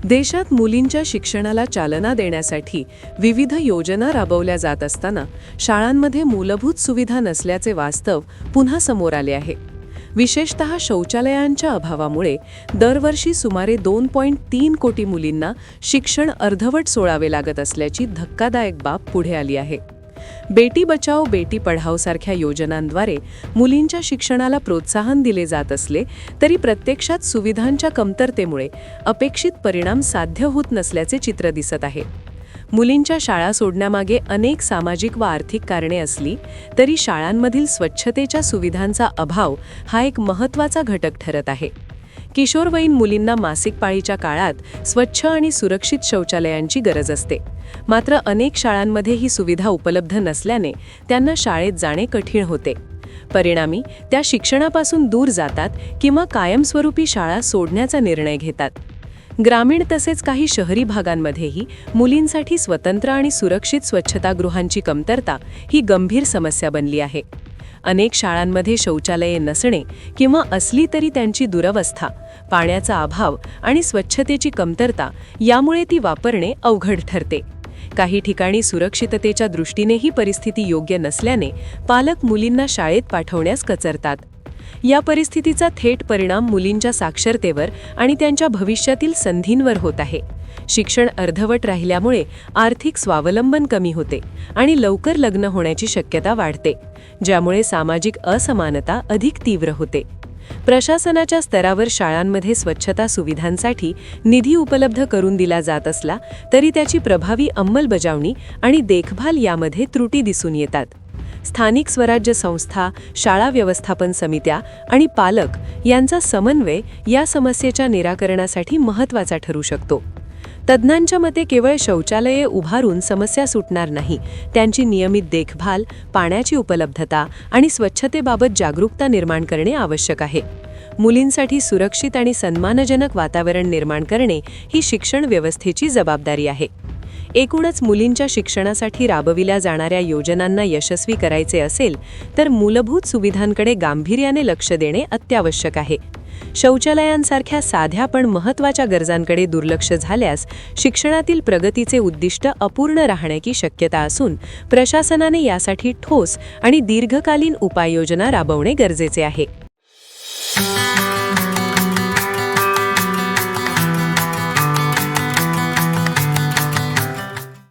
देशात मुलींच्या शिक्षणाला चालना देण्यासाठी विविध योजना राबवल्या जात असताना शाळांमध्ये मूलभूत सुविधा नसल्याचे वास्तव पुन्हा समोर आले आहे. विशेषतः शौचालयांच्या अभावामुळे दरवर्षी सुमारे 2.3 कोटी मुलींना शिक्षण अर्धवट सोडावे लागत असल्याची धक्कादायक बाब पुढे आली आहे. बेटी बचाओ बेटी पढाओ सारख्या योजनांद्वारे मुलींच्या शिक्षणाला प्रोत्साहन दिले जात असले तरी प्रत्यक्षात सुविधांच्या कमतरतेमुळे अपेक्षित परिणाम साध्य होत नसल्याचे चित्र दिसत आहे. मुलींच्या शाळा सोडण्यामागे अनेक सामाजिक व आर्थिक कारणे असली तरी शाळांमधील स्वच्छतेच्या सुविधांचा अभाव हा एक महत्त्वाचा घटक ठरत आहे. किशोरवयीन मुलींना मासिक पाळीच्या काळात स्वच्छ आणि सुरक्षित शौचालयांची गरज असते. मात्र अनेक शाळांमध्ये ही सुविधा उपलब्ध नसल्याने त्यांना शाळेत जाणे कठीण होते. परिणामी त्या शिक्षणापासून दूर जातात किंवा कायमस्वरूपी शाळा सोडण्याचा निर्णय घेतात. ग्रामीण तसेच काही शहरी भागांमध्येही मुलींसाठी स्वतंत्र आणि सुरक्षित स्वच्छतागृहांची कमतरता ही गंभीर समस्या बनली आहे. अनेक शाळांमध्ये शौचालये नसणे किंवा असली तरी त्यांची दुरवस्था, पाण्याचा अभाव आणि स्वच्छतेची कमतरता यामुळे ती वापरणे अवघड ठरते. काही ठिकाणी सुरक्षिततेच्या दृष्टीनेही परिस्थिती योग्य नसल्याने पालक मुलींना शाळेत पाठवण्यास कचरतात. या परिस्थितीचा थेट परिणाम मुलींच्या साक्षरतेवर आणि त्यांच्या भविष्यातील संधींवर होत आहे. शिक्षण अर्धवट राहिल्यामुळे आर्थिक स्वावलंबन कमी होते आणि लवकर लग्न होण्याची शक्यता वाढते, ज्यामुळे सामाजिक असमानता अधिक तीव्र होते. प्रशासनाच्या स्तरावर शाळांमध्ये स्वच्छता सुविधांसाठी निधी उपलब्ध करून दिला जात असला तरी त्याची प्रभावी अंमलबजावणी आणि देखभाल यामध्ये त्रुटी दिसून येतात. स्थानिक स्वराज्य संस्था, शाळा व्यवस्थापन समित्या आणि पालक यांचा समन्वय या समस्येच्या निराकरणासाठी महत्त्वाचा ठरू शकतो. तज्ज्ञांच्या मते केवळ शौचालये उभारून समस्या सुटणार नाही, त्यांची नियमित देखभाल, पाण्याची उपलब्धता आणि स्वच्छतेबाबत जागरूकता निर्माण करणे आवश्यक आहे. मुलींसाठी सुरक्षित आणि सन्मानजनक वातावरण निर्माण करणे ही शिक्षण व्यवस्थेची जबाबदारी आहे. एकूणच मुलींच्या शिक्षणासाठी राबविल्या जाणाऱ्या योजनांना यशस्वी करायचे असेल तर मूलभूत सुविधांकडे गांभीर्याने लक्ष देणे अत्यावश्यक आहे. शौचालयांसारख्या साध्या पण महत्त्वाच्या गरजांकडे दुर्लक्ष झाल्यास शिक्षणातील प्रगतीचे उद्दिष्ट अपूर्ण राहण्याची शक्यता असून प्रशासनाने यासाठी ठोस आणि दीर्घकालीन उपाययोजना राबवणे गरजेचे आहे.